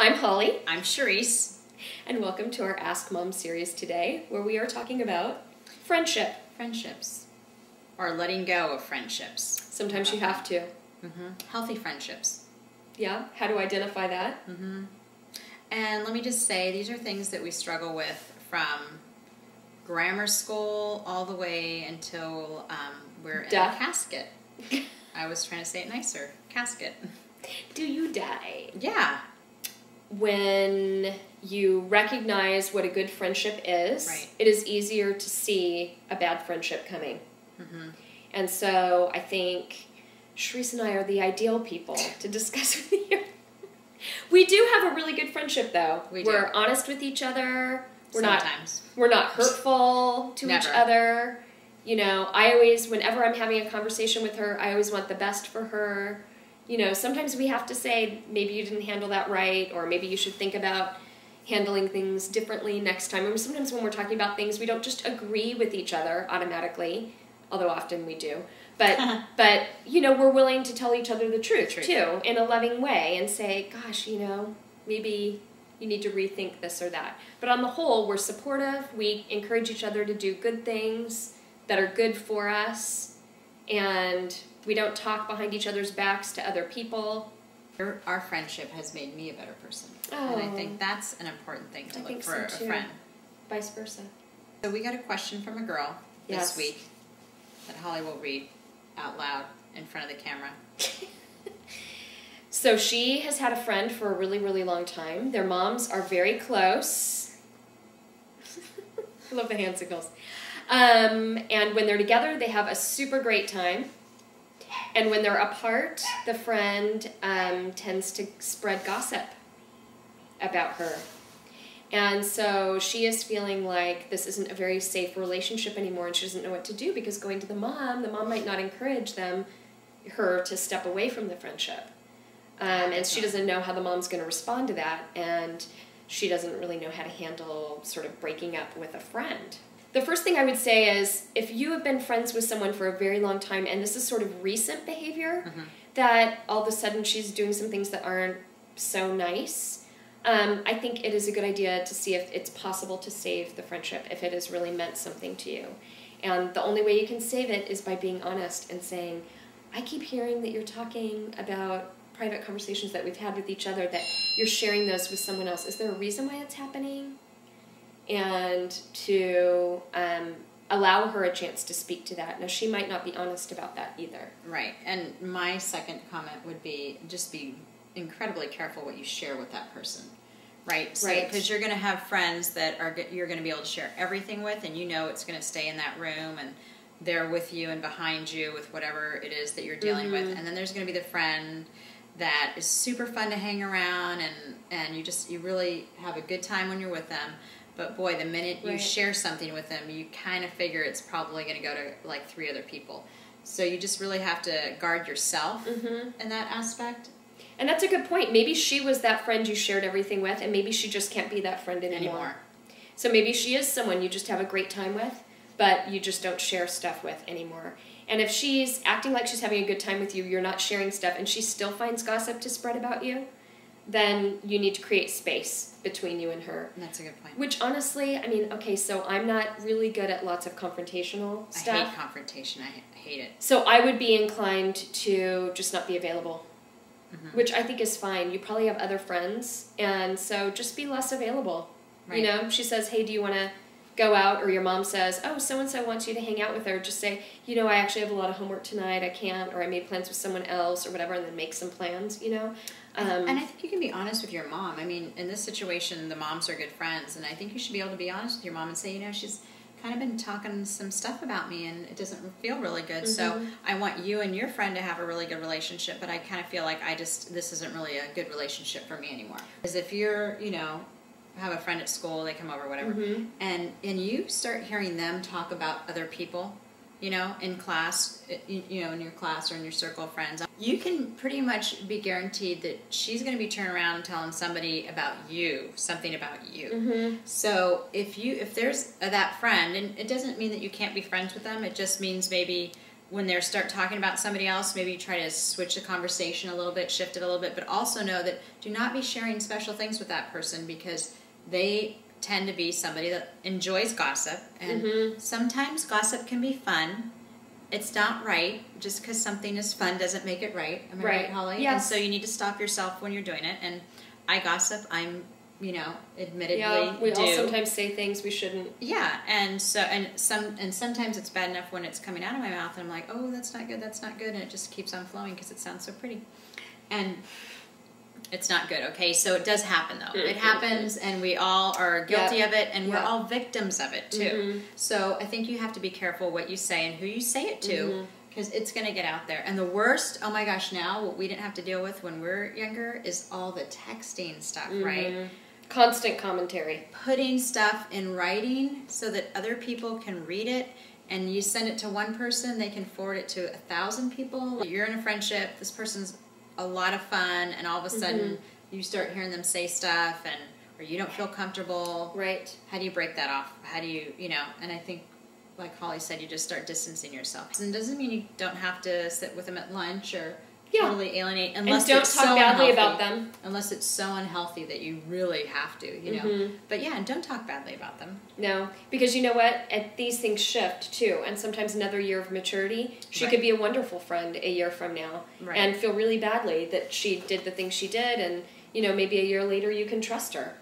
I'm Holly. I'm Charisse. And welcome to our Ask Mom series today, where we are talking about friendship. Friendships. Or letting go of friendships. Sometimes you have to. Healthy friendships. Yeah? How to identify that? And let me just say, these are things that we struggle with from grammar school all the way until we're in a casket. I was trying to say it nicer. Casket. Do you die? Yeah. When you recognize what a good friendship is, it is easier to see a bad friendship coming. And so I think Charisse and I are the ideal people to discuss with you. We do have a really good friendship, though. We're honest with each other. We're not hurtful to each other. You know, I always, whenever I'm having a conversation with her, I always want the best for her. You know, sometimes we have to say, maybe you didn't handle that right, or maybe you should think about handling things differently next time. And sometimes when we're talking about things, we don't just agree with each other automatically, although often we do. But you know, we're willing to tell each other the truth, too, in a loving way, and say, gosh, you know, maybe you need to rethink this or that. But on the whole, we're supportive. We encourage each other to do good things that are good for us, and we don't talk behind each other's backs to other people. Our friendship has made me a better person. Oh. And I think that's an important thing to look for a friend. Vice versa. So we got a question from a girl this week that Holly will read out loud in front of the camera. So she has had a friend for a really, really long time. Their moms are very close. I love the hand signals. And when they're together, they have a super great time. And when they're apart, the friend tends to spread gossip about her. And so she is feeling like this isn't a very safe relationship anymore, and she doesn't know what to do, because going to the mom might not encourage her to step away from the friendship. And she doesn't know how the mom's going to respond to that, and she doesn't really know how to handle sort of breaking up with a friend. The first thing I would say is, if you have been friends with someone for a very long time, and this is sort of recent behavior, that all of a sudden she's doing some things that aren't so nice, I think it is a good idea to see if it's possible to save the friendship, if it has really meant something to you. And the only way you can save it is by being honest and saying, I keep hearing that you're talking about private conversations that we've had with each other, that you're sharing those with someone else. Is there a reason why it's happening? And to allow her a chance to speak to that. Now, she might not be honest about that either. Right. And my second comment would be, just be incredibly careful what you share with that person. Right? So, because you're going to have friends that you're going to be able to share everything with, and you know it's going to stay in that room, and they're with you and behind you with whatever it is that you're dealing with. And then there's going to be the friend that is super fun to hang around, and you really have a good time when you're with them. But boy, the minute you share something with them, you kind of figure it's probably going to go to like 3 other people. So you just really have to guard yourself in that aspect. And that's a good point. Maybe she was that friend you shared everything with, and maybe she just can't be that friend anymore. So maybe she is someone you just have a great time with, but you just don't share stuff with anymore. And if she's acting like she's having a good time with you, you're not sharing stuff, and she still finds gossip to spread about you, then you need to create space between you and her. That's a good point. Which honestly, I mean, okay, so I'm not really good at lots of confrontational stuff. I hate confrontation. I hate it. So I would be inclined to just not be available, which I think is fine. You probably have other friends, and so just be less available. You know, she says, hey, do you want to go out? Or your mom says, oh, so-and-so wants you to hang out with her. Just say, you know, I actually have a lot of homework tonight. I can't, or I made plans with someone else or whatever, and then make some plans, you know. And I think you can be honest with your mom. I mean, in this situation, the moms are good friends, and I think you should be able to be honest with your mom and say, you know, she's kind of been talking some stuff about me, and it doesn't feel really good. So I want you and your friend to have a really good relationship, but I kind of feel like this isn't really a good relationship for me anymore. Because if you're, you know, have a friend at school, they come over, whatever, and you start hearing them talk about other people, you know, in class, you know, in your class or in your circle of friends, you can pretty much be guaranteed that she's going to be turning around and telling somebody about you, something about you. So if there's that friend, and it doesn't mean that you can't be friends with them, it just means maybe when they start talking about somebody else, maybe try to switch the conversation a little bit, shift it a little bit, but also know that do not be sharing special things with that person, because they tend to be somebody that enjoys gossip, and sometimes gossip can be fun. It's not right. Just because something is fun doesn't make it right. Am I right, Holly? Yes. And so you need to stop yourself when you're doing it. And I gossip. I'm, admittedly we do. all sometimes say things we shouldn't. Yeah, and sometimes it's bad enough when it's coming out of my mouth, and I'm like, oh, that's not good, and it just keeps on flowing because it sounds so pretty, and it's not good. Okay, so it does happen though. It happens, and we all are guilty of it, and we're all victims of it too. So I think you have to be careful what you say and who you say it to, because it's going to get out there. And the worst, oh my gosh, now what we didn't have to deal with when we were younger is all the texting stuff, right? Constant commentary. Putting stuff in writing so that other people can read it, and you send it to one person, they can forward it to 1,000 people. You're in a friendship, this person's a lot of fun, and all of a sudden you start hearing them say stuff, or you don't feel comfortable. Right. How do you break that off? How do you, and I think, like Holly said, you just start distancing yourself. And it doesn't mean you don't have to sit with them at lunch or totally alienate, unless and don't it's talk so badly unhealthy, about them. Unless it's so unhealthy that you really have to, But yeah, and don't talk badly about them. No, because you know what? These things shift too, and sometimes another year of maturity, she could be a wonderful friend a year from now, and feel really badly that she did the things she did, and maybe a year later you can trust her,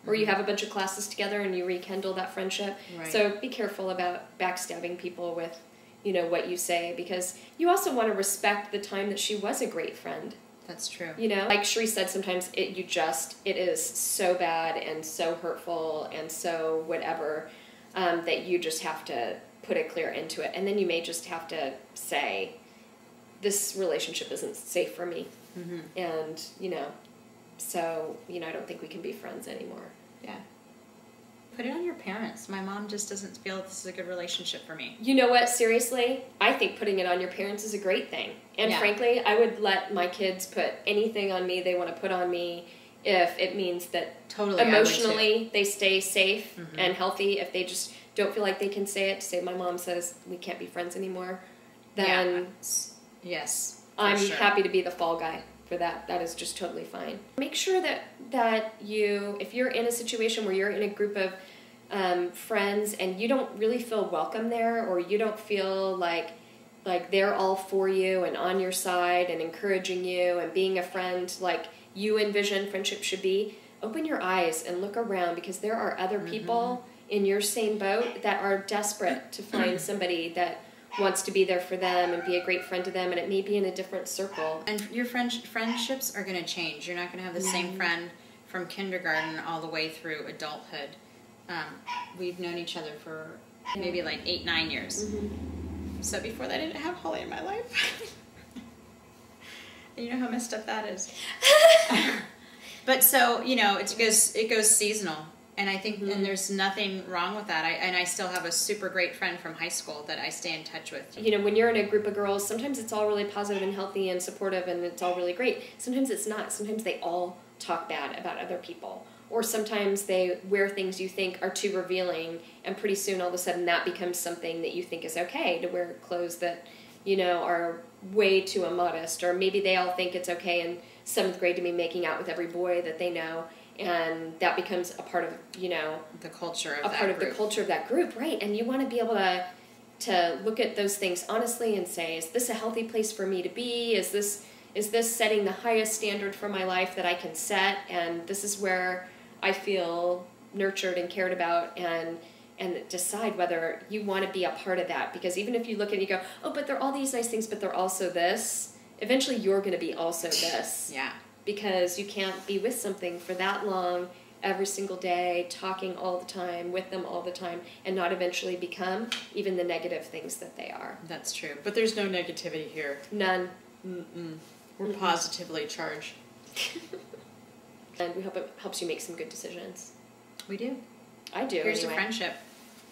or you have a bunch of classes together and you rekindle that friendship. So be careful about backstabbing people with what you say, because you also want to respect the time that she was a great friend. That's true. Like Charisse said, sometimes it is so bad and so hurtful and so whatever, that you just have to put a clear end to it. And then you may just have to say, this relationship isn't safe for me. And, so, I don't think we can be friends anymore. Yeah. Put it on your parents. My mom just doesn't feel this is a good relationship for me. You know what? Seriously, I think putting it on your parents is a great thing. And frankly, I would let my kids put anything on me they want to put on me if it means that emotionally they stay safe and healthy. If they just don't feel like they can say it, to say my mom says we can't be friends anymore, then I'm happy to be the fall guy for that. That is just totally fine. Make sure that you, if you're in a situation where you're in a group of friends and you don't really feel welcome there, or you don't feel like they're all for you and on your side and encouraging you and being a friend like you envision friendship should be, open your eyes and look around, because there are other people in your same boat that are desperate to find somebody that wants to be there for them and be a great friend to them, and it may be in a different circle. And your friendships are going to change. You're not going to have the same friend from kindergarten all the way through adulthood. We've known each other for maybe like 8-9 years. So before that, I didn't have Holly in my life. And you know how messed up that is. But so, it goes seasonal. And I think, and there's nothing wrong with that. I still have a super great friend from high school that I stay in touch with. When you're in a group of girls, sometimes it's all really positive and healthy and supportive, and it's all really great. Sometimes it's not. Sometimes they all talk bad about other people. Or sometimes they wear things you think are too revealing, and pretty soon all of a sudden that becomes something that you think is okay, to wear clothes that, are way too immodest. Or maybe they all think it's okay in 7th grade to be making out with every boy that they know. And that becomes a part of, the culture of a part of the culture of that group, right? And you want to be able to look at those things honestly and say, is this a healthy place for me to be? Is this setting the highest standard for my life that I can set? And this is where I feel nurtured and cared about, and decide whether you want to be a part of that. Because even if you look at it and you go, oh, but they're all these nice things, but they're also this, eventually you're going to be also this. Yeah. Because you can't be with something for that long, every single day, talking all the time, with them all the time, and not eventually become even the negative things that they are. That's true. But there's no negativity here. None. We're positively charged. And we hope it helps you make some good decisions. We do. I do. Here's your friendship.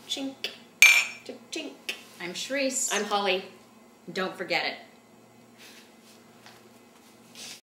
Chink. Chink. I'm Charisse. I'm Holly. Don't forget it.